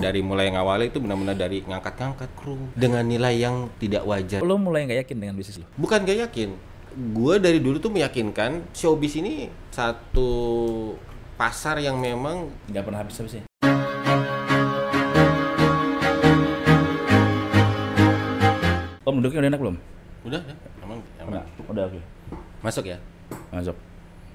Dari mulai yang awalnya itu benar-benar dari ngangkat-ngangkat kru dengan nilai yang tidak wajar. Lo mulai nggak yakin dengan bisnis lo? Bukan gak yakin, gue dari dulu tuh meyakinkan showbiz ini satu pasar yang memang Nggak pernah habis-habisnya. Om duduknya udah enak belum? udah emang Udah oke. masuk ya. Masuk.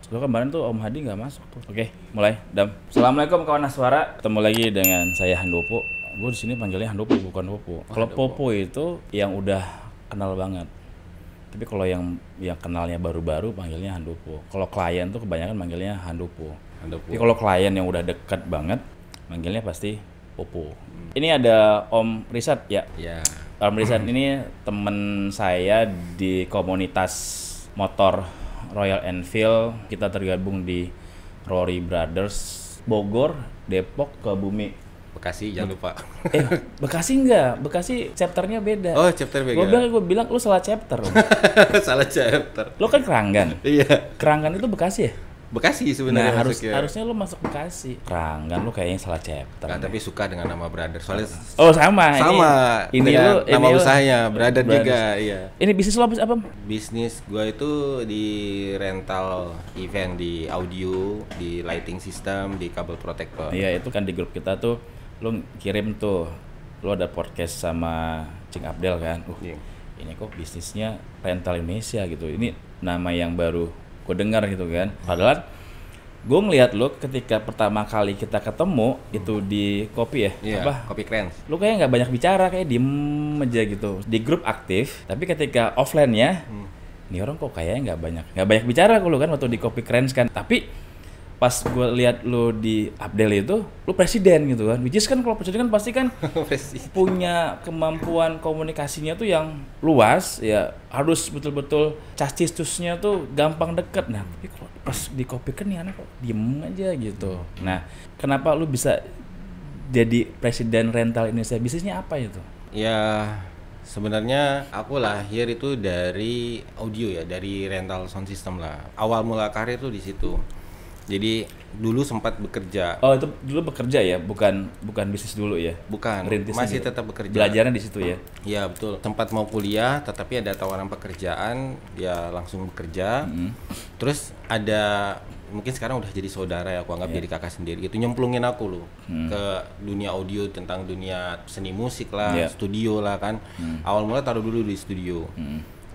Soalnya kemarin tuh Om Hadi nggak masuk tuh. Oke, mulai. Dam. Assalamualaikum kawan Aswara. Ketemu lagi dengan saya Handopo. Gue di sini panggilnya Handopo bukan Popo. Kalau Popo itu yang udah kenal banget. Tapi kalau yang kenalnya baru-baru panggilnya Handopo. Kalau klien tuh kebanyakan manggilnya Handopo. Tapi kalau klien yang udah deket banget manggilnya pasti Popo. Ini ada Om Risat ya. Ya. Om Risat ini temen saya di komunitas motor Royal Enfield. Kita tergabung di Rory Brothers Bogor, Depok, Sukabumi. Bekasi jangan lupa. Bekasi enggak? Bekasi chapternya beda. Oh, chapter beda. Gue bilang lu salah chapter. Salah chapter. Lu kan Keranggan. Iya. Keranggan itu Bekasi ya? Bekasi sebenarnya Nah, masuknya. harusnya lu masuk Bekasi. Keranggan lu kayaknya salah chapter. Nah, tapi suka dengan nama brother. Soalnya Oh, sama. Ini Ini nama lu usahanya brother Brothers. juga, iya. Ini bisnis lo apa? Bisnis gua itu di rental event, di audio, di lighting system, di kabel protector. Iya, itu kan di grup kita tuh lu kirim tuh. Lu ada podcast sama Cing Abdel kan. Iya. Ini kok bisnisnya rental Indonesia gitu. Ini nama yang baru gue dengar gitu kan. Padahal gue ngeliat lu ketika pertama kali kita ketemu itu di kopi ya. Iya, Apa? Kopi Keren. Lu kayak nggak banyak bicara, kayak diem aja gitu. Di grup aktif, tapi ketika offline ya, ini orang kok kayaknya nggak banyak bicara lu kan waktu di Kopi Keren kan. Tapi pas gue lihat lu di Abdel itu, lu presiden gitu kan. Which is kan kalau presiden kan pasti kan punya kemampuan komunikasinya tuh yang luas ya, harus betul-betul castistusnya tuh gampang deket. Nah, tapi kalau pas di Kopi Keren nih anak kok diem aja gitu. Nah, kenapa lu bisa jadi presiden rental Indonesia? Bisnisnya apa itu? Ya, sebenarnya aku lahir itu dari audio ya, dari rental sound system lah. Awal mula karir tuh di situ. Jadi dulu sempat bekerja. Oh, itu dulu bekerja ya, bukan bisnis dulu ya? Bukan, Rintisnya masih gitu. tetap bekerja. Belajarnya di situ ya? Iya betul. Tempat mau kuliah, tetapi ada tawaran pekerjaan, ya langsung bekerja. Terus ada, mungkin sekarang udah jadi saudara ya, aku anggap jadi kakak sendiri. Gitu nyemplungin aku loh ke dunia audio, tentang dunia seni musik lah, studio lah kan. Awal mula taruh dulu di studio.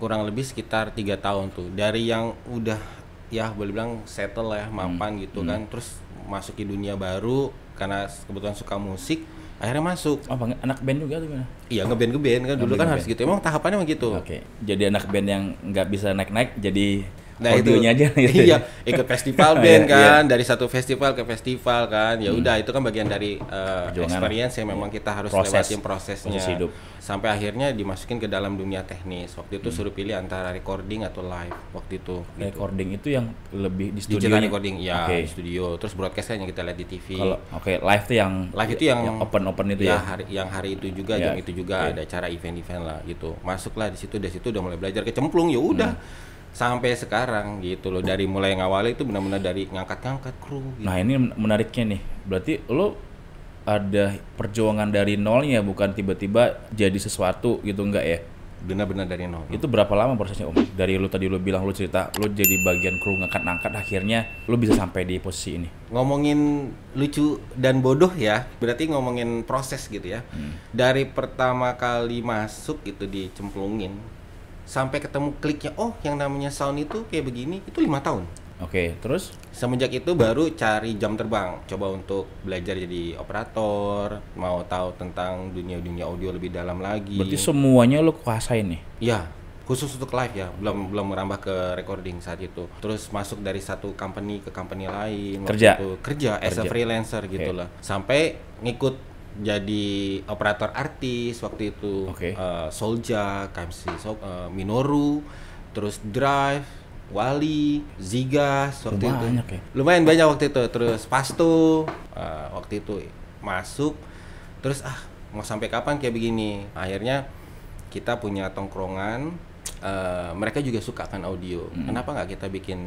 Kurang lebih sekitar 3 tahun tuh. Dari yang udah ya boleh bilang settle lah ya, mapan gitu kan. Terus masuk ke dunia baru karena kebetulan suka musik. Akhirnya masuk. Oh, anak band juga tuh gimana? Iya, ngeband kan dulu kan harus gitu. Emang tahapannya emang gitu. Oke. Jadi anak band yang nggak bisa naik-naik jadi Nah, audionya itu, aja gitu. Iya, ikut festival band kan, dari satu festival ke festival kan. Ya udah, itu kan bagian dari experience yang memang kita harus lewatin prosesnya. Proses hidup. Sampai akhirnya dimasukin ke dalam dunia teknis. Waktu itu suruh pilih antara recording atau live waktu itu. Recording itu yang lebih di studio. Digital recording, ya, di studio. Terus broadcastnya yang kita lihat di TV. Kalau live tuh yang open itu ya. Yang hari itu juga, jam itu juga ada acara event-event lah gitu. Masuklah di situ, udah mulai belajar kecemplung, ya udah. Sampai sekarang gitu loh, dari mulai yang awalnya itu benar-benar dari ngangkat-ngangkat kru gitu. Nah, ini menariknya nih. Berarti lo ada perjuangan dari nolnya, bukan tiba-tiba jadi sesuatu gitu, enggak ya? Benar-benar dari nol. Itu berapa lama prosesnya Om? Dari lo tadi lo bilang lo cerita lo jadi bagian kru ngangkat-ngangkat, akhirnya lo bisa sampai di posisi ini. Ngomongin lucu dan bodoh ya, berarti ngomongin proses gitu ya. Dari pertama kali masuk itu dicemplungin sampai ketemu kliknya, oh yang namanya sound itu kayak begini, itu 5 tahun. Oke, terus? Semenjak itu baru cari jam terbang, coba untuk belajar jadi operator, mau tahu tentang dunia audio lebih dalam lagi. Berarti semuanya lo kuasain nih? Iya, khusus untuk live ya, belum merambah ke recording saat itu. Terus masuk dari satu company ke company lain. Kerja as a freelancer gitu lah. Sampai ngikut jadi operator artis waktu itu. Soulja, KMC, Minoru, terus Drive, Wali, Zigas waktu itu. Ya? Lumayan banyak waktu itu. Terus Pasto waktu itu masuk. Terus mau sampai kapan kayak begini? Akhirnya kita punya tongkrongan. Mereka juga suka kan audio. Kenapa nggak kita bikin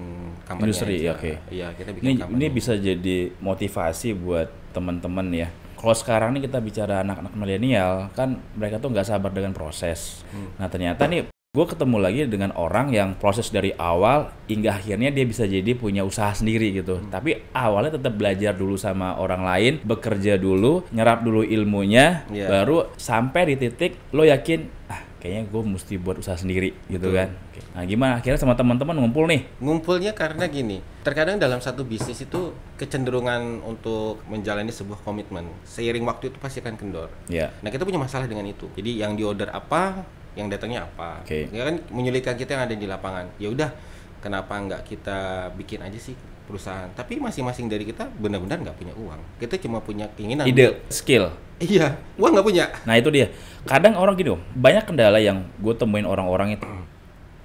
company industri? Iya, kita bikin company. Ini bisa jadi motivasi buat teman-teman ya. Kalau sekarang nih kita bicara anak-anak milenial, kan mereka tuh nggak sabar dengan proses. Nah ternyata nih gue ketemu lagi dengan orang yang proses dari awal hingga akhirnya dia bisa jadi punya usaha sendiri gitu. Tapi awalnya tetap belajar dulu sama orang lain, bekerja dulu, nyerap dulu ilmunya, baru sampai di titik lo yakin, kayaknya gue mesti buat usaha sendiri gitu kan. Nah gimana akhirnya sama teman-teman ngumpul nih? Ngumpulnya karena gini, terkadang dalam satu bisnis itu kecenderungan untuk menjalani sebuah komitmen seiring waktu itu pasti akan kendor. Nah kita punya masalah dengan itu. Jadi yang diorder apa, yang datangnya apa, ya kan menyulitkan kita yang ada di lapangan. Ya udah, kenapa nggak kita bikin aja sih perusahaan? Tapi masing-masing dari kita benar-benar nggak punya uang. Kita cuma punya keinginan, ide, skill. Iya, uang nggak punya. Nah itu dia. Kadang orang gini, banyak kendala yang gue temuin orang-orang itu.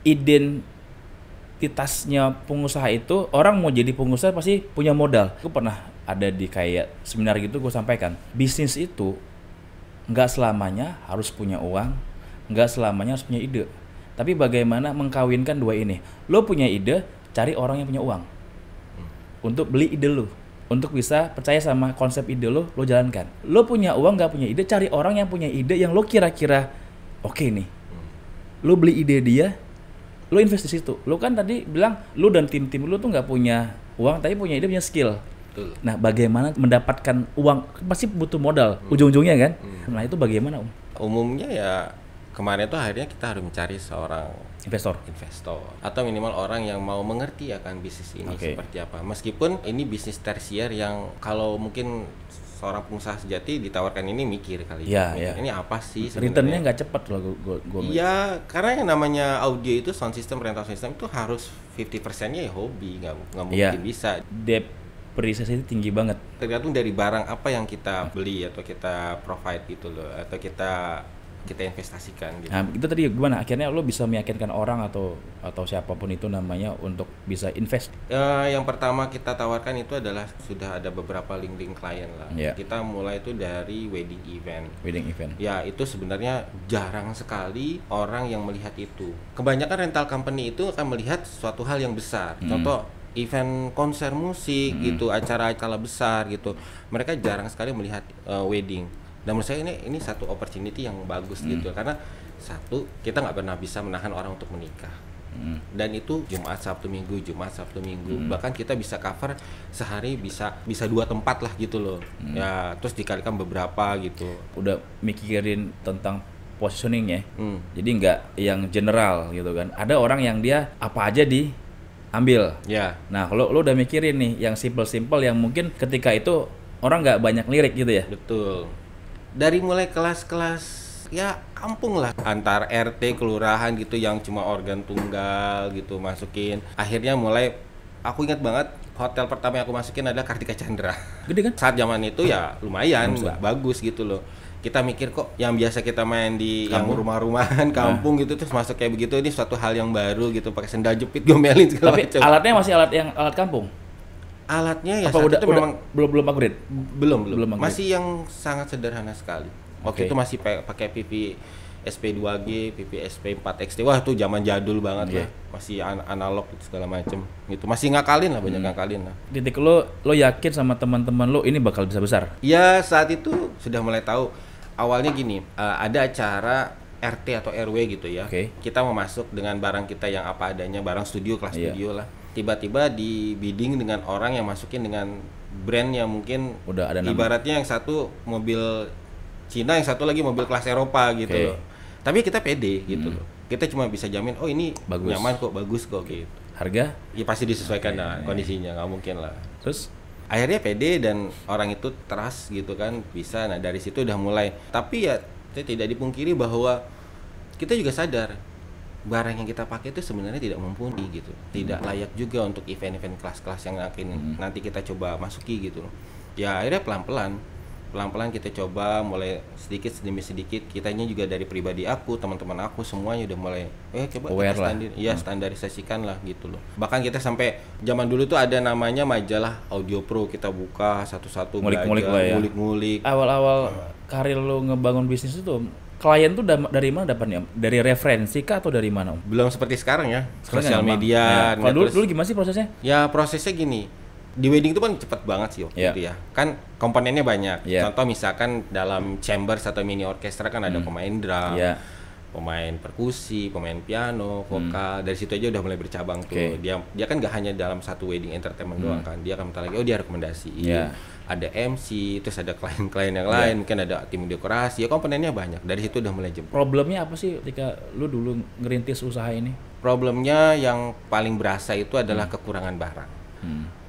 Identitasnya pengusaha itu, orang mau jadi pengusaha pasti punya modal. Gue pernah ada di kayak seminar gitu, gue sampaikan, bisnis itu nggak selamanya harus punya uang, nggak selamanya harus punya ide. Tapi bagaimana mengkawinkan dua ini? Lo punya ide, cari orang yang punya uang untuk beli ide lo, untuk bisa percaya sama konsep ide lo jalankan. Lo punya uang, nggak punya ide, cari orang yang punya ide yang lo kira-kira oke nih. Lo beli ide dia, lo invest di situ. Lo kan tadi bilang lo dan tim-tim lo tuh nggak punya uang tapi punya ide, punya skill. Betul. Nah bagaimana mendapatkan uang? Pasti butuh modal ujung-ujungnya kan. Nah itu bagaimana Umumnya ya kemarin tuh akhirnya kita harus mencari seorang investor atau minimal orang yang mau mengerti akan bisnis ini seperti apa. Meskipun ini bisnis tersier yang kalau mungkin seorang pengusaha sejati ditawarkan ini mikir kali ini apa sih sebenarnya. Returnnya nggak cepat loh gue. Iya, karena yang namanya audio itu sound system, rental system itu harus 50%-nya ya hobi, nggak mungkin bisa. Depresiasi tinggi banget. Tergantung dari barang apa yang kita beli atau kita provide gitu loh, atau kita investasikan gitu. Nah itu tadi gimana akhirnya lo bisa meyakinkan orang atau siapapun itu namanya untuk bisa invest? Yang pertama kita tawarkan itu adalah sudah ada beberapa link klien lah. Kita mulai itu dari wedding event. Ya itu sebenarnya jarang sekali orang yang melihat itu. Kebanyakan rental company itu akan melihat suatu hal yang besar. Contoh event konser musik gitu, acara besar gitu. Mereka jarang sekali melihat wedding. Dan menurut saya ini satu opportunity yang bagus gitu, karena satu, kita nggak pernah bisa menahan orang untuk menikah. Dan itu Jumat Sabtu Minggu, bahkan kita bisa cover sehari bisa 2 tempat lah gitu loh. Ya terus dikalikan beberapa gitu. Udah mikirin tentang positioningnya, jadi nggak yang general gitu kan. Ada orang yang dia apa aja diambil. Nah kalau lo udah mikirin nih yang simple yang mungkin ketika itu orang nggak banyak lirik gitu ya. Betul. Dari mulai kelas-kelas ya kampung lah, antar RT kelurahan gitu yang cuma organ tunggal gitu masukin. Akhirnya mulai, aku ingat banget hotel pertama yang aku masukin adalah Kartika Chandra. Gede kan? Saat zaman itu ya lumayan, bagus gitu loh. Kita mikir kok yang biasa kita main di yang rumah-rumahan kampung gitu terus masuk kayak begitu, ini suatu hal yang baru gitu, pakai sendal jepit gomelin segala macam. Tapi alatnya masih alat kampung. Alatnya ya apa saat itu memang belum upgrade? Belum upgrade. Masih yang sangat sederhana sekali. Waktu itu masih pakai PP SP2G, PP SP4XT. Wah, itu zaman jadul banget lah. Masih analog segala macem gitu. Masih ngakalin lah, banyak ngakalin lah. Titik lo yakin sama teman-teman lo ini bakal bisa besar? Ya, saat itu sudah mulai tahu. Awalnya gini, ada acara RT atau RW gitu ya. Kita mau masuk dengan barang kita yang apa adanya, barang studio, kelas studio lah. Tiba-tiba di bidding dengan orang yang masukin dengan brand yang mungkin udah ada nama. Ibaratnya yang satu mobil Cina, yang satu lagi mobil kelas Eropa gitu loh. Tapi kita pede gitu loh. Kita cuma bisa jamin, oh ini bagus, nyaman kok, bagus kok gitu. Harga? Ya pasti disesuaikan kondisinya, nggak mungkin lah. Terus? Akhirnya pede dan orang itu trust gitu kan, bisa. Nah dari situ udah mulai. Tapi ya tidak dipungkiri bahwa kita juga sadar barang yang kita pakai itu sebenarnya tidak mumpuni gitu, tidak layak juga untuk event-event kelas-kelas yang nanti kita coba masuki gitu. Ya akhirnya pelan-pelan kita coba mulai sedikit demi sedikit. Kitanya juga dari pribadi aku, teman-teman aku semuanya udah mulai coba kita standarisasikan lah gitu loh. Bahkan kita sampai zaman dulu tuh ada namanya majalah Audio Pro, kita buka satu-satu ngulik-ngulik. Awal-awal karir lo ngebangun bisnis itu klien tuh dari mana dapatnya? Dari referensi kah atau dari mana? Belum seperti sekarang ya, sosial media. Kalau dulu gimana sih prosesnya? Ya prosesnya gini, Di wedding itu kan cepet banget sih waktu itu ya. Kan komponennya banyak. Contoh misalkan dalam chambers atau mini orkestra kan ada pemain drum, pemain perkusi, pemain piano, vokal. Dari situ aja udah mulai bercabang tuh. Dia kan gak hanya dalam satu wedding entertainment doang kan. Dia akan minta lagi, dia rekomendasiin. Ada MC, terus ada klien-klien yang lain, mungkin ada tim dekorasi. Ya komponennya banyak. Dari situ udah mulai jebol. Problemnya apa sih ketika lu dulu ngerintis usaha ini? Problemnya yang paling berasa itu adalah kekurangan barang.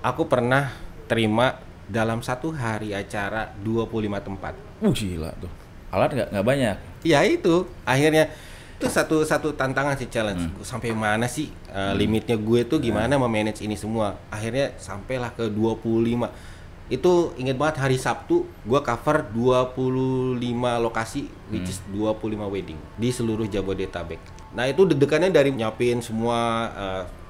Aku pernah terima dalam satu hari acara 25 tempat. Gila tuh. Alat nggak banyak. Ya itu, akhirnya itu satu tantangan sih, challenge. Sampai mana sih limitnya gue tuh gimana memanage ini semua. Akhirnya sampailah ke 25. Itu inget banget hari Sabtu gue cover 25 lokasi, which is 25 wedding di seluruh Jabodetabek. Nah itu deg-degannya dari nyiapin semua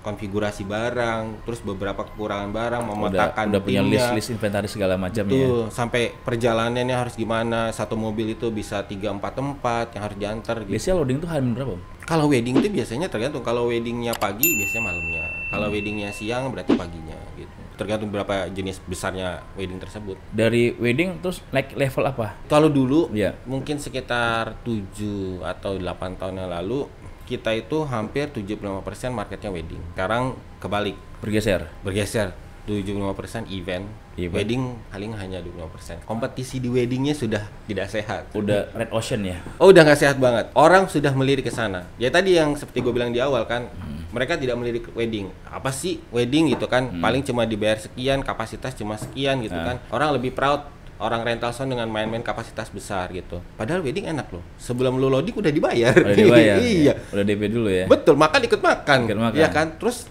konfigurasi barang, terus beberapa kekurangan barang, memetakan udah punya list inventaris segala macam ya. Sampai perjalanannya harus gimana, satu mobil itu bisa 3-4 tempat yang harus diantar gitu. Biasanya loading tuh hari berapa? Kalau wedding itu biasanya tergantung. Kalau weddingnya pagi biasanya malamnya. Kalau weddingnya siang berarti paginya gitu. Tergantung berapa jenis besarnya wedding tersebut. Dari wedding terus naik level apa? Kalau dulu mungkin sekitar 7 atau 8 tahun yang lalu kita itu hampir 75% marketnya wedding. Sekarang kebalik. Bergeser. 75% event. Wedding paling hanya 25%. Kompetisi di weddingnya sudah tidak sehat. Udah red ocean ya? Oh, udah nggak sehat banget. Orang sudah melirik ke sana. Ya tadi yang seperti gue bilang di awal kan, mereka tidak melirik wedding. Apa sih wedding gitu kan? Paling cuma dibayar sekian, kapasitas cuma sekian gitu kan. Orang lebih proud orang rental sound dengan main-main kapasitas besar gitu. Padahal wedding enak loh. Sebelum lu loading udah dibayar. Udah dibayar. Iya. Udah DP dulu ya. Betul, makan ikut makan. Iya kan? Terus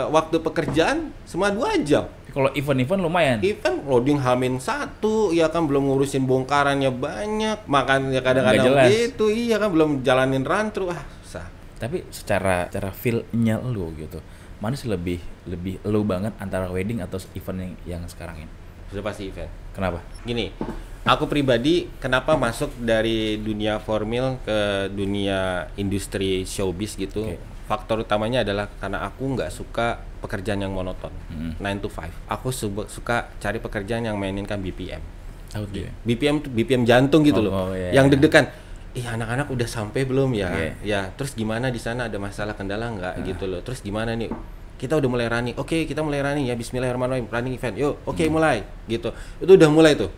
waktu pekerjaan cuma 2 jam. Kalau event-event lumayan. Event loading H-1, ya kan belum ngurusin bongkarannya banyak, makan ya kadang-kadang gitu. Iya kan belum jalanin run through. Susah. Tapi secara feel-nya lu gitu. Mana sih lebih lu banget antara wedding atau event yang sekarang ini? Sudah pasti event. Kenapa? Gini, aku pribadi kenapa masuk dari dunia formil ke dunia industri showbiz gitu. Faktor utamanya adalah karena aku nggak suka pekerjaan yang monoton, 9 to 5. Aku suka cari pekerjaan yang maininkan BPM. BPM tuh BPM jantung gitu loh. Yang deg-degan. Anak-anak udah sampai belum ya? Ya, terus gimana di sana, ada masalah kendala nggak gitu loh. Terus gimana nih? Kita udah mulai running. Oke, kita mulai running ya. Bismillahirrahmanirrahim. Running event. Yuk, mulai gitu. Itu udah mulai tuh.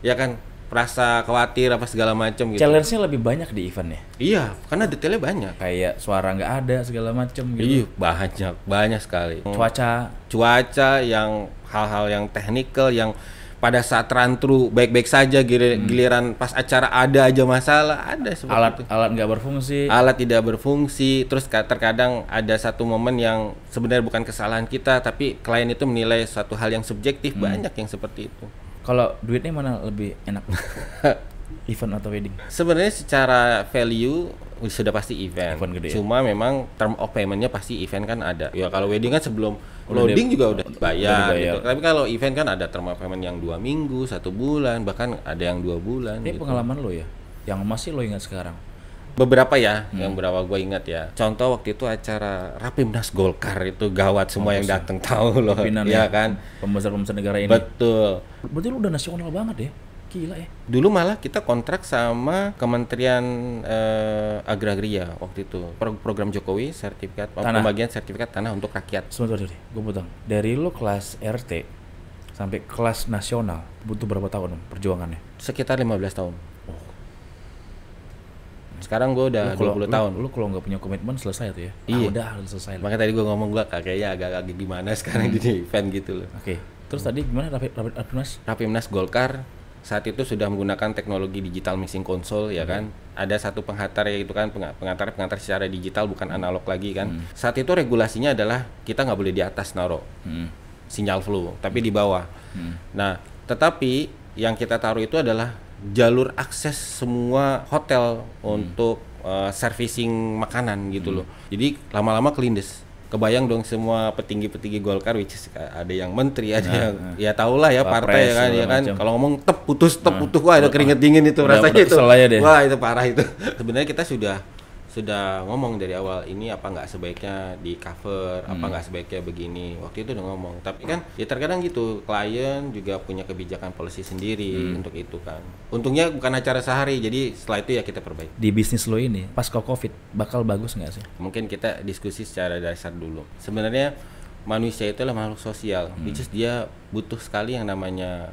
Ya kan? Rasa khawatir apa segala macam gitu. Challenge-nya lebih banyak di event ya? Iya, karena detailnya banyak. Kayak suara nggak ada segala macam gitu. Iya, banyak sekali. Cuaca yang hal-hal yang technical yang pada saat run through baik-baik saja, giliran pas acara ada aja masalah, ada seperti itu. Alat nggak berfungsi. Alat tidak berfungsi, terus terkadang ada satu momen yang sebenarnya bukan kesalahan kita, tapi klien itu menilai suatu hal yang subjektif, banyak yang seperti itu. Kalau duitnya mana lebih enak? Event atau wedding? Sebenarnya secara value sudah pasti event gede, Cuma memang term of payment-nya pasti event kan ada. Ya kalau wedding kan sebelum loading juga udah bayar gitu. Tapi kalau event kan ada term of payment yang 2 minggu, 1 bulan, bahkan ada yang 2 bulan. Ini gitu. Pengalaman lo ya? Yang masih lo ingat sekarang? Beberapa ya, yang berapa gue ingat ya. Contoh waktu itu acara Rapimnas Golkar itu gawat, semua yang datang tahu loh. Ya kan? Pembesar-pembesar negara ini. Betul. Berarti lo udah nasional banget ya? Gila ya. Dulu malah kita kontrak sama Kementerian Agraria waktu itu. Program Jokowi, sertifikat pembagian sertifikat tanah untuk rakyat. Sebentar deh, gue potong. Dari lo kelas RT sampai kelas nasional butuh berapa tahun perjuangannya? Sekitar 15 tahun. Sekarang gue udah 20 tahun. Lu kalau nggak punya komitmen selesai tuh ya? Iya. Udah selesai. Makanya tadi gue ngomong gue kayaknya agak-agak gimana sekarang di event gitu loh. Oke. Terus tadi gimana Rapimnas Golkar saat itu sudah menggunakan teknologi digital mixing console ya kan. Ada satu penghantar ya itu kan pengantar secara digital bukan analog lagi kan. Saat itu regulasinya adalah kita nggak boleh di atas naruh sinyal flow, tapi di bawah. Nah, tetapi yang kita taruh itu adalah jalur akses semua hotel untuk servicing makanan gitu loh. Jadi lama-lama kelindes. Kebayang dong semua petinggi-petinggi Golkar, which is ada yang menteri, ada yang ya tahulah ya partai kan, ya kan. Kalau ngomong putus, wah ada keringet dingin itu rasanya itu. Wah itu parah itu. Sebenarnya kita sudah ngomong dari awal, ini apa nggak sebaiknya di cover, apa nggak sebaiknya begini. Waktu itu udah ngomong. Tapi kan ya terkadang gitu, klien juga punya kebijakan policy sendiri untuk itu kan. Untungnya bukan acara sehari, jadi setelah itu ya kita perbaiki. Di bisnis lo ini pasca Covid bakal bagus nggak sih? Mungkin kita diskusi secara dasar dulu. Sebenarnya manusia itu adalah makhluk sosial, which is dia butuh sekali yang namanya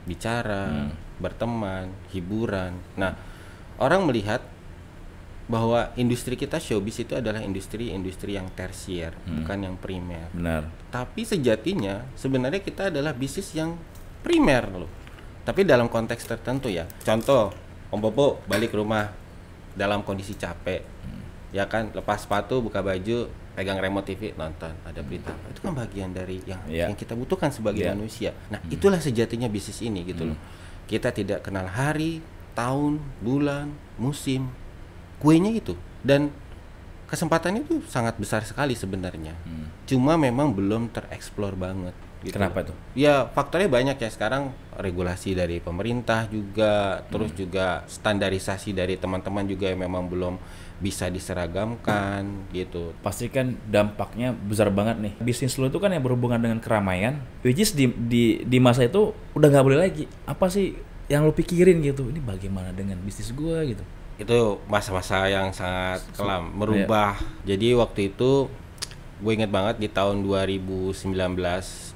bicara, berteman, hiburan. Nah, orang melihat bahwa industri kita showbiz itu adalah industri yang tersier, bukan yang primer. Benar. Tapi sejatinya sebenarnya kita adalah bisnis yang primer loh. Tapi dalam konteks tertentu ya. Contoh, Om Popo balik rumah dalam kondisi capek. Ya kan, lepas sepatu, buka baju, pegang remote TV, nonton, ada berita. Itu kan bagian dari yang kita butuhkan sebagai manusia. Nah, itulah sejatinya bisnis ini gitu loh. Kita tidak kenal hari, tahun, bulan, musim. Kuenya itu, dan kesempatannya itu sangat besar sekali sebenarnya. Cuma memang belum tereksplor banget gitu. Kenapa tuh? Ya faktornya banyak ya, sekarang regulasi dari pemerintah juga, terus juga standarisasi dari teman-teman juga yang memang belum bisa diseragamkan gitu. Pasti kan dampaknya besar banget nih. Bisnis lo itu kan yang berhubungan dengan keramaian, which is di masa itu udah nggak boleh lagi. Apa sih yang lo pikirin gitu? Ini bagaimana dengan bisnis gua gitu? Itu masa-masa yang sangat kelam, merubah. Jadi waktu itu gue inget banget di tahun 2019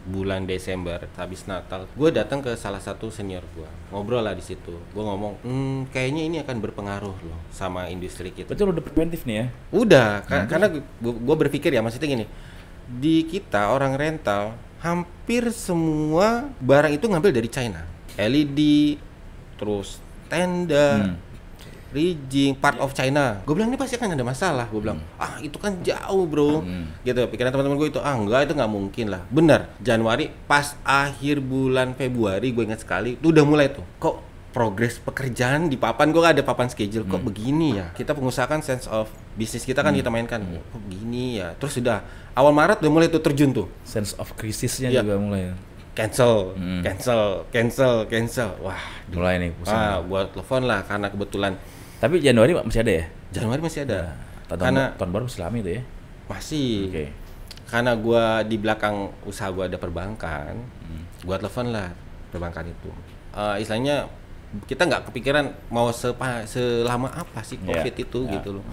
bulan Desember habis Natal, gue datang ke salah satu senior gue, ngobrol lah di situ. Gue ngomong, kayaknya ini akan berpengaruh loh sama industri kita. Betul, udah preventif nih ya? Udah, karena gue berpikir ya, maksudnya gini, di kita orang rental hampir semua barang itu ngambil dari China, LED, terus tenda. Rigging, part of China. Gue bilang ini pasti akan ada masalah. Gue bilang, itu kan jauh bro. Gitu, pikiran teman-teman gue itu, enggak, itu nggak mungkin lah. Bener, Januari, pas akhir bulan Februari, gue ingat sekali, itu udah mulai tuh. Kok progres pekerjaan di papan, gue gak ada papan schedule, kok begini ya? Kita pengusahakan sense of bisnis kita kan kita mainkan, kok begini ya? Terus sudah, awal Maret udah mulai tuh terjun tuh. Sense of krisisnya juga mulai. Cancel. Wah, mulai nih pusing. Buat telepon lah, karena kebetulan. Tapi Januari masih ada ya? Januari masih ada. Karena tahun baru masih lama itu ya? Masih. Oke. Karena gua di belakang usaha gua ada perbankan, gua telepon lah perbankan itu. Istilahnya kita nggak kepikiran mau selama apa sih COVID itu gitu loh.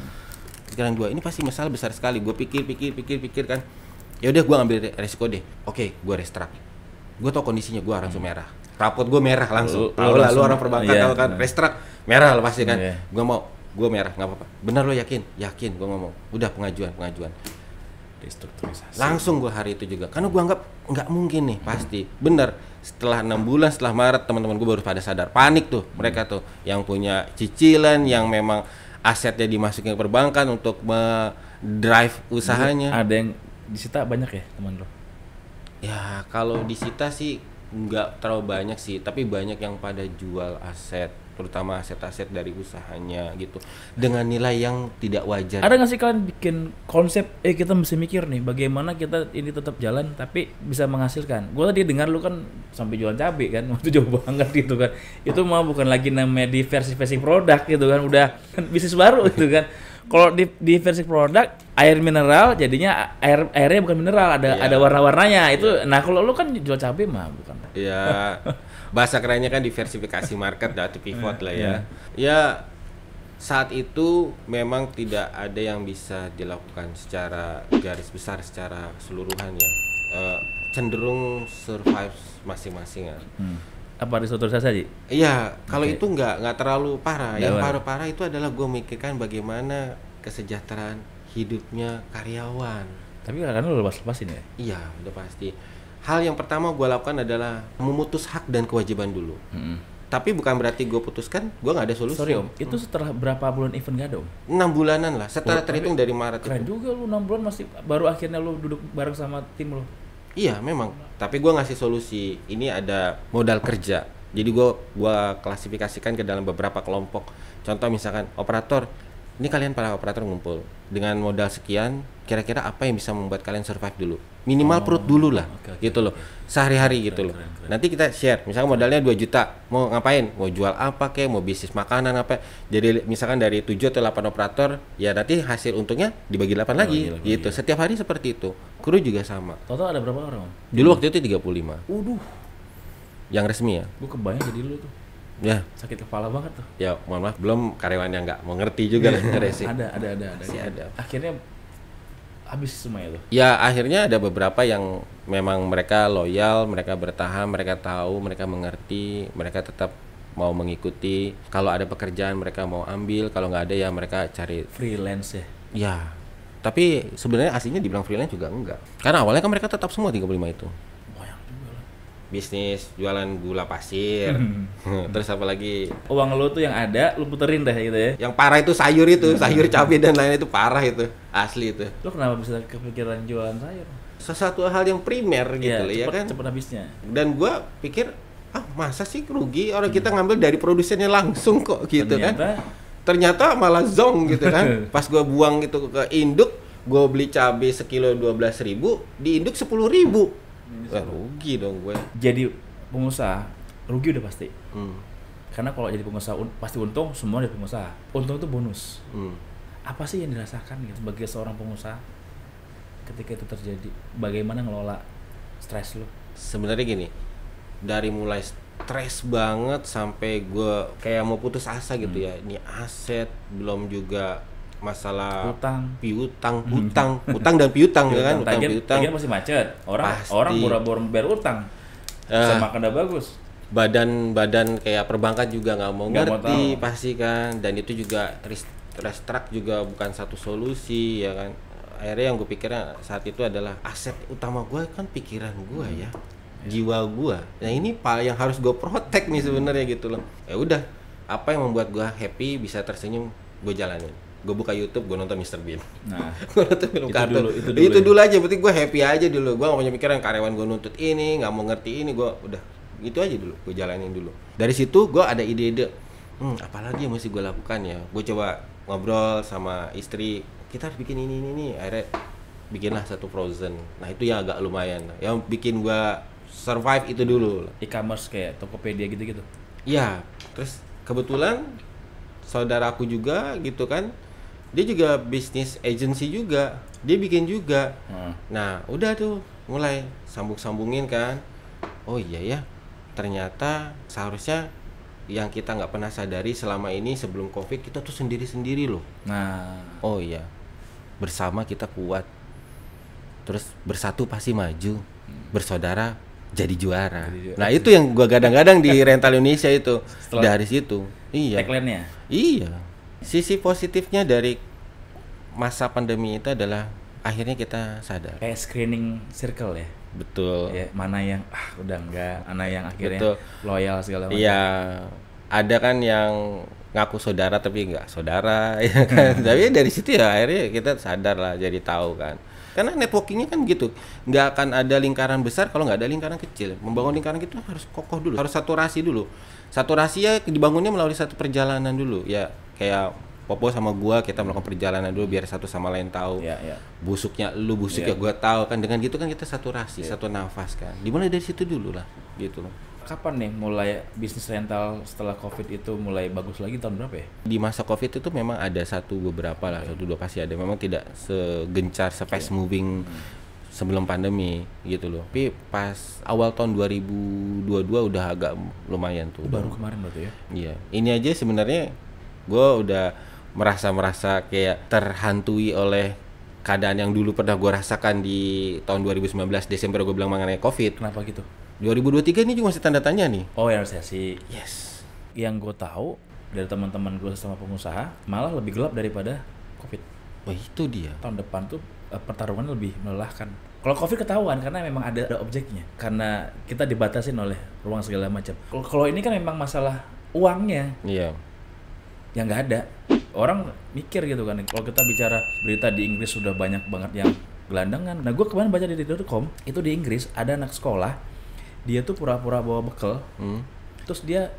Pikiran gua ini pasti masalah besar sekali. Gua pikir kan. Ya udah gua ambil resiko deh. Oke, gua restruct. Gua tau kondisinya, gua langsung merah. Rapot gue merah langsung. Tahu lah lu orang perbankan tahu kan, restruct merah lah pasti kan. Gue merah, nggak apa-apa. Benar lo yakin? Yakin, gue ngomong. Udah pengajuan. Restrukturisasi. Langsung gue hari itu juga. Karena gue anggap nggak mungkin nih, pasti. Bener. Setelah 6 bulan, setelah Maret, teman-teman gue baru pada sadar. Panik tuh mereka tuh, yang punya cicilan, yang memang asetnya dimasukin ke perbankan untuk drive usahanya. Ada yang disita banyak ya teman lo? Ya kalau disita sih nggak terlalu banyak sih, tapi banyak yang pada jual aset, terutama aset-aset dari usahanya gitu, dengan nilai yang tidak wajar. Ada nggak sih kalian bikin konsep, kita mesti mikir nih, bagaimana kita ini tetap jalan tapi bisa menghasilkan. Gue tadi dengar lu kan sampai jualan cabai kan, itu jauh banget gitu kan. Itu mah bukan lagi namanya diversifikasi produk gitu kan, udah kan bisnis baru gitu kan. Kalau di versi produk air mineral jadinya airnya bukan mineral, ada warna-warnanya itu. Nah kalau lu kan jual cabai mah bukan. Ya bahasa kerennya kan diversifikasi market, atau pivot lah ya. Ya saat itu memang tidak ada yang bisa dilakukan secara garis besar, secara keseluruhan ya. Cenderung survive masing-masing ya. Apa restrukturisasi aja? Iya, kalau itu nggak terlalu parah. Yang parah-parah itu adalah gue mikirkan bagaimana kesejahteraan hidupnya karyawan. Tapi kan lu lepas-lepasin ya? Iya, udah pasti. Hal yang pertama gue lakukan adalah memutus hak dan kewajiban dulu. Tapi bukan berarti gue putuskan, gue nggak ada solusi. Sorry om, itu setelah berapa bulan event gak ada om? 6 bulanan lah, setelah terhitung dari Maret. Keren juga lu 6 bulan masih baru akhirnya lu duduk bareng sama tim lu. Iya memang, tapi gue ngasih solusi. Ini ada modal kerja, jadi gue klasifikasikan ke dalam beberapa kelompok. Contoh misalkan operator, ini kalian para operator ngumpul dengan modal sekian, kira-kira apa yang bisa membuat kalian survive dulu, minimal perut dulu lah, gitu loh, sehari-hari gitu loh. Nanti kita share, misalkan modalnya 2 juta, mau ngapain, mau jual apa kek, mau bisnis makanan apa, jadi misalkan dari 7 atau 8 operator, ya nanti hasil untungnya dibagi 8 lagi, gitu, setiap hari seperti itu. Kru juga sama. Total ada berapa orang? Dulu waktu itu 35. Yang resmi ya. Gue kebayang jadi lu tuh. Ya, Sakit kepala banget tuh. ya mohon maaf, belum karyawan yang nggak mau ngerti juga lah sih. Ada. Masih ada. Akhirnya habis semuanya tuh. Ya akhirnya ada beberapa yang memang mereka loyal, mereka bertahan, mereka tahu, mereka mengerti, mereka tetap mau mengikuti. Kalau ada pekerjaan mereka mau ambil, kalau nggak ada ya mereka cari Freelance ya. Ya. Tapi sebenarnya aslinya dibilang freelance juga enggak. Karena awalnya kan mereka tetap semua 35 itu. Banyak juga lah. Bisnis jualan gula pasir. Terus apa lagi? Uang lu tuh yang ada, lu puterin deh gitu ya. Yang parah itu sayur itu, sayur cabai dan lain itu parah itu, asli itu. Lu kenapa bisa kepikiran jualan sayur? Sesuatu hal yang primer gitu loh, ya kan. Cepet habisnya. Dan gua pikir, masa sih rugi orang kita ngambil dari produsennya langsung kok gitu kan. Ternyata malah zong gitu kan. Pas gua buang itu ke induk, gua beli cabai sekilo 12.000, di induk 10.000. Wah, rugi dong gue. Jadi pengusaha rugi udah pasti. Karena kalau jadi pengusaha pasti untung, semua dari pengusaha. Untung itu bonus. Apa sih yang dirasakan gitu sebagai seorang pengusaha ketika itu terjadi? Bagaimana ngelola stres lu? Sebenarnya gini, dari mulai stres banget sampai gue kayak mau putus asa gitu ya. Ini aset, belum juga masalah piutang dan piutang ya kan, piutang masih macet. Orang boro-boro bayar utang. Sama kada bagus. Badan kayak perbankan juga nggak mau ngerti pasti kan, dan itu juga restruct juga bukan satu solusi ya kan. Akhirnya yang gue pikirnya saat itu adalah aset utama gue kan pikiran gue ya, jiwa gue. Nah ini yang harus gue protect nih sebenarnya gitu loh. Ya udah, apa yang membuat gue happy, bisa tersenyum, gue jalanin. Gue buka YouTube, gue nonton Mr. Bean. Nah, gue nonton film kartun. Itu dulu aja, berarti gue happy aja dulu. Gue gak punya pikiran karyawan gue nuntut ini, gak mau ngerti ini, gue udah gitu aja dulu, gue jalanin dulu. Dari situ gue ada ide-ide, apalagi yang mesti gue lakukan ya. Gue coba ngobrol sama istri, kita harus bikin ini. Akhirnya bikinlah satu frozen. Nah itu yang agak lumayan. Yang bikin gue survive itu dulu. E-commerce kayak Tokopedia gitu-gitu? Iya, terus kebetulan saudaraku juga gitu kan, dia juga bisnis agency juga, dia bikin juga. Nah udah tuh mulai sambungin kan. Oh iya ya, ternyata seharusnya yang kita nggak pernah sadari selama ini sebelum COVID, kita tuh sendiri loh. Nah, oh iya, bersama kita kuat, terus bersatu pasti maju, bersaudara jadi juara. Nah itu yang gua gadang-gadang di Rental Indonesia itu. Dari situ. Iya. Tagline-nya? Iya. Sisi positifnya dari masa pandemi itu adalah akhirnya kita sadar. Kayak screening circle ya? Betul. Ya, mana yang udah enggak, mana yang akhirnya loyal segala macam. Iya. Ada kan yang ngaku saudara tapi enggak saudara ya kan. Tapi dari situ ya akhirnya kita sadar lah, jadi tahu kan. Karena networkingnya kan gitu, nggak akan ada lingkaran besar kalau nggak ada lingkaran kecil. Membangun lingkaran itu harus kokoh dulu, harus saturasi dulu. Saturasi ya dibangunnya melalui satu perjalanan dulu. Ya kayak Popo sama gua, kita melakukan perjalanan dulu biar satu sama lain tahu. Busuknya lu, busuknya gua tahu kan. Dengan gitu kan kita saturasi, satu nafas kan. Dimulai dari situ dulu lah, gitu loh. Kapan nih mulai bisnis rental setelah COVID itu mulai bagus lagi, tahun berapa ya? Di masa COVID itu memang ada beberapa lah, 1-2 pasti ada. Memang tidak segencar, fast moving sebelum pandemi gitu loh. Tapi pas awal tahun 2022 udah agak lumayan tuh. Baru kemarin berarti ya? Iya. Ini aja sebenarnya gue udah merasa kayak terhantui oleh keadaan yang dulu pernah gue rasakan di tahun 2019 Desember gue bilang mengenai COVID. Kenapa gitu? 2023 ini juga masih tanda tanya nih. Oh ya, resesi. Yes. Yang gue tahu dari teman-teman gue sama pengusaha malah lebih gelap daripada COVID. Wah itu dia. Tahun depan tuh pertarungan lebih melelahkan. Kalau COVID ketahuan karena memang ada objeknya. Karena kita dibatasin oleh ruang segala macam. Kalau ini kan memang masalah uangnya. Iya. Yang nggak ada. Orang mikir gitu kan. Kalau kita bicara berita di Inggris sudah banyak banget yang gelandangan. Nah gue kemarin baca di detik.com itu di Inggris ada anak sekolah. Dia tuh pura-pura bawa bekal, terus dia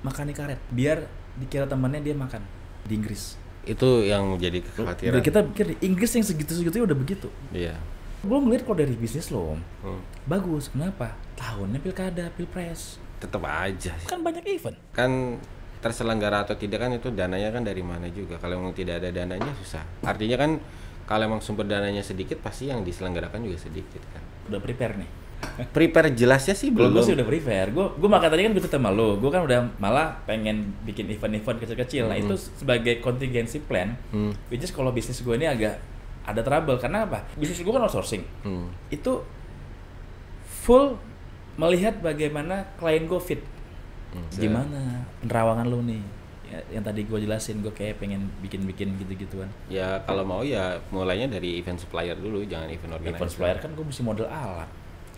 makan di karet, biar dikira temannya dia makan di Inggris. Itu yang jadi kekhawatiran. Dan kita pikir Inggris yang segitu-segitu udah begitu. Iya. Gue ngeliat kalau dari bisnis lo, bagus. Kenapa? Tahunnya pilkada, pilpres. Tetap aja sih. Kan banyak event. Kan terselenggara atau tidak kan itu dananya kan dari mana juga. Kalau memang tidak ada dananya susah. Artinya kan kalau emang sumber dananya sedikit pasti yang diselenggarakan juga sedikit kan. Udah prepare nih. Prepare jelasnya sih Kalau belum. gue sih udah prepare. Gue maka tadi kan gue sama lo. Gue kan udah malah pengen bikin event-event kecil-kecil. Nah itu sebagai contingency plan. Which is kalau bisnis gue ini agak ada trouble. Karena apa? Bisnis gue kan outsourcing. Itu full melihat bagaimana klien gue fit. Gimana penerawangan lo nih? Ya, yang tadi gue jelasin, gue kayak pengen bikin gitu-gituan. Ya kalau mau ya mulainya dari event supplier dulu, jangan event organizer. Event supplier kan gue mesti model alat.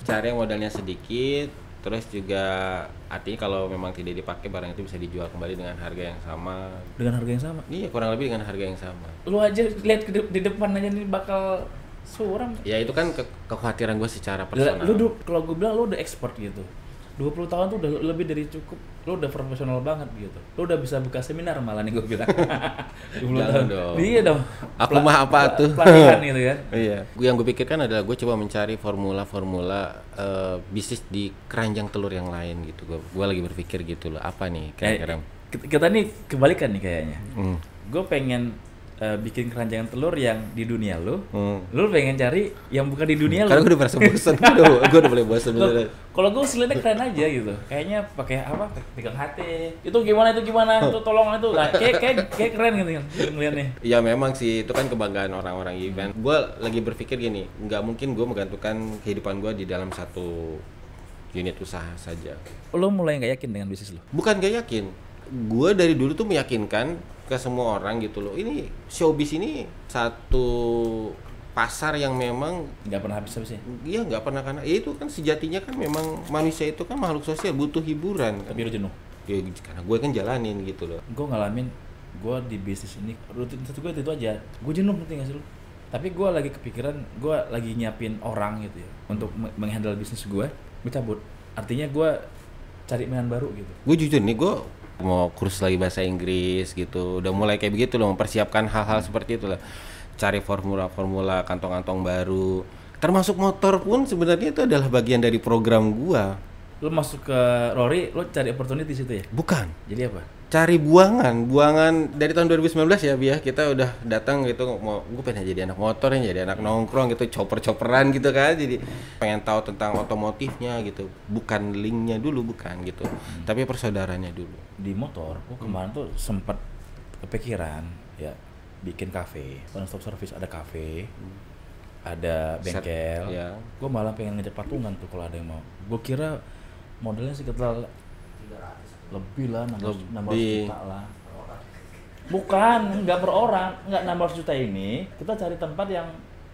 Cari yang modalnya sedikit, terus juga artinya kalau memang tidak dipakai barang itu bisa dijual kembali dengan harga yang sama. Dengan harga yang sama? Iya, kurang lebih dengan harga yang sama. Lu aja lihat di depan aja nih bakal suram. Ya itu kan kekhawatiran gue secara personal. Lu kalau gue bilang lu udah expert gitu. 20 tahun tuh udah lebih dari cukup. Lu udah profesional banget gitu. Lu udah bisa buka seminar malah nih gue bilang. 20 tahun. Dong. Iya dong. Aku mah apa tuh? Pelatihan gitu kan. Iya. Yang gue pikirkan adalah gue coba mencari formula-formula bisnis di keranjang telur yang lain gitu. Gue lagi berpikir gitu loh. Apa nih kira-kira? Kita nih kebalikan nih kayaknya. Gue pengen bikin keranjang telur yang di dunia lu pengen cari yang bukan di dunia lu. Karena gue udah merasa bosan, gue udah mulai bosan beneran. Kalau gue selainnya keren aja gitu, kayaknya pakai apa? Pegang hati. Itu gimana? Itu tolong itu. Nah, kayak keren gitu kan ngeliatnya. Ya memang sih itu kan kebanggaan orang-orang event. Gue lagi berpikir gini, nggak mungkin gue menggantungkan kehidupan gue di dalam satu unit usaha saja. Lo mulai nggak yakin dengan bisnis lo? Bukan nggak yakin, gue dari dulu tuh meyakinkan ke semua orang gitu loh. Ini showbiz ini satu pasar yang memang nggak pernah habis-habisnya. Iya nggak pernah, karena ya itu kan sejatinya kan memang manusia itu kan makhluk sosial, butuh hiburan. Tapi lo jenuh? Ya karena gue kan jalanin gitu loh. Gue ngalamin, gue di bisnis ini rutinitas gue itu aja. Gue jenuh, ngerti nggak sih lo? Tapi gue lagi kepikiran, gue lagi nyiapin orang gitu ya untuk menghandle bisnis gue cabut. Artinya gue cari mainan baru gitu. Gue jujur nih, gue mau kursus lagi bahasa Inggris gitu, udah mulai kayak begitu loh, mempersiapkan hal-hal seperti itu lah, cari formula-formula kantong-kantong baru, termasuk motor pun sebenarnya itu adalah bagian dari program gua. Lo masuk ke Rory, lo cari opportunity situ ya? Bukan. Jadi apa? Cari buangan dari tahun 2019 ya Bia, kita udah datang gitu, mau gue pengen jadi anak motor ya, jadi anak nongkrong gitu, chopper-chopperan gitu kan, jadi pengen tahu tentang otomotifnya gitu, bukan linknya dulu, bukan gitu, tapi persaudaranya dulu. Di motor, gue kemarin tuh sempat kepikiran ya bikin kafe, one stop service, ada kafe, ada bengkel. Ya. Gue malah pengen ngejak patungan tuh kalau ada yang mau. Gue kira modelnya sekitar lebih lah, 16 juta lah. Bukan, nggak per orang, nggak 16 juta ini. Kita cari tempat yang,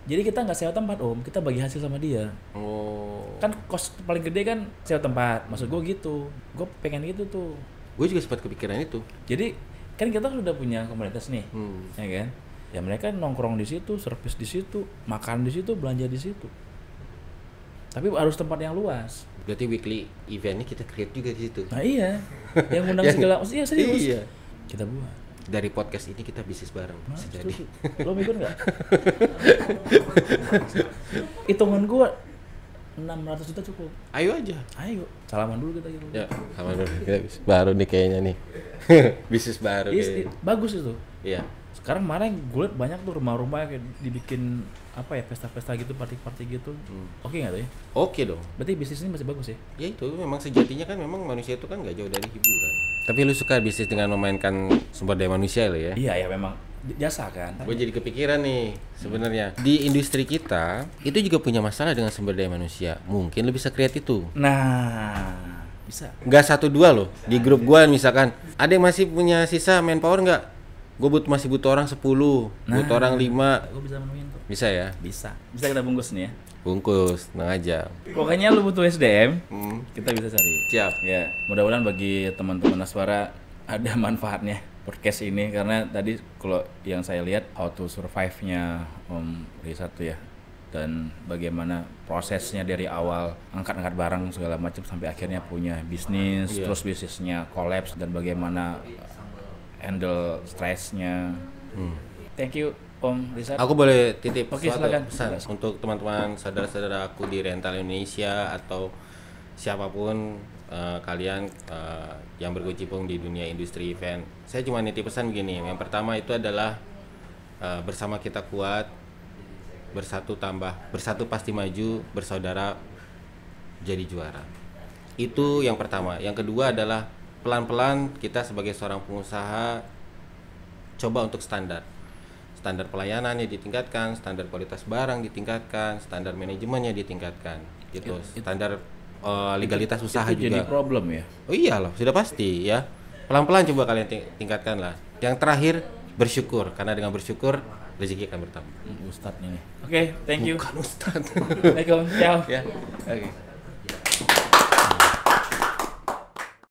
jadi kita nggak sewa tempat om, kita bagi hasil sama dia. Oh. Kan cost paling gede kan sewa tempat, maksud gue gitu. Gue pengen gitu tuh. Gue juga sempat kepikiran itu. Jadi kan kita sudah punya komunitas nih, ya kan? Ya mereka nongkrong di situ, servis di situ, makan di situ, belanja di situ. Tapi harus tempat yang luas. Berarti weekly eventnya kita create juga di situ. Nah iya, yang undang segala, iya serius. Iya. Kita buat. Dari podcast ini kita bisnis bareng. Nah, jadi. Lo mau ikut nggak? Hitungan gua 600 juta cukup. Ayo aja. Ayo, salaman dulu kita gitu. Ya, salaman dulu. Kita baru nih kayaknya nih. Bisnis baru. Bagus itu. Iya. Sekarang kemarin gue liat banyak tuh rumah-rumah kayak dibikin apa ya, pesta-pesta gitu, party-party gitu. Oke nggak tuh ya? Oke dong. Berarti bisnis ini masih bagus ya? Ya itu memang sejatinya kan memang manusia itu kan nggak jauh dari hiburan. Tapi lu suka bisnis dengan memainkan sumber daya manusia lo ya? Iya ya, memang jasa kan. Gue jadi kepikiran nih sebenarnya di industri kita itu juga punya masalah dengan sumber daya manusia. Mungkin lu bisa create itu. Nah, bisa. Nggak 1-2 loh. Di grup gue misalkan ada yang masih punya sisa manpower nggak? Gue masih butuh orang 10, butuh orang 5. Gue bisa menuhin tuh. Bisa ya? Bisa. Bisa kita bungkus nih ya. Bungkus, tenang aja. Pokoknya lu butuh SDM, kita bisa cari. Siap. Ya, mudah-mudahan bagi teman-teman Naswara ada manfaatnya podcast ini, karena tadi kalau yang saya lihat how to survive-nya Om Risa tuh ya, dan bagaimana prosesnya dari awal angkat-angkat barang segala macam sampai akhirnya punya bisnis, terus bisnisnya collapse dan bagaimana handle stresnya, Thank you Om Rizal. Aku boleh titip Oke, suatu silakan. pesan untuk teman-teman saudara-saudara aku di Rental Indonesia atau siapapun kalian yang berkecimpung di dunia industri event. Saya cuma nitip pesan begini. Yang pertama itu adalah bersama kita kuat, bersatu pasti maju, bersaudara jadi juara. Itu yang pertama. Yang kedua adalah pelan-pelan kita sebagai seorang pengusaha coba untuk standar pelayanannya ditingkatkan, standar kualitas barang ditingkatkan, standar manajemennya ditingkatkan, gitu. Standar legalitas usaha itu juga. Jadi problem ya. Oh iya loh, sudah pasti ya. Pelan-pelan coba kalian tingkatkan lah. Yang terakhir bersyukur, karena dengan bersyukur rezeki akan bertambah. Ustadz ini. Oke, thank you. Bukan Ustadz. Assalamualaikum. Ciao. Ya. Oke.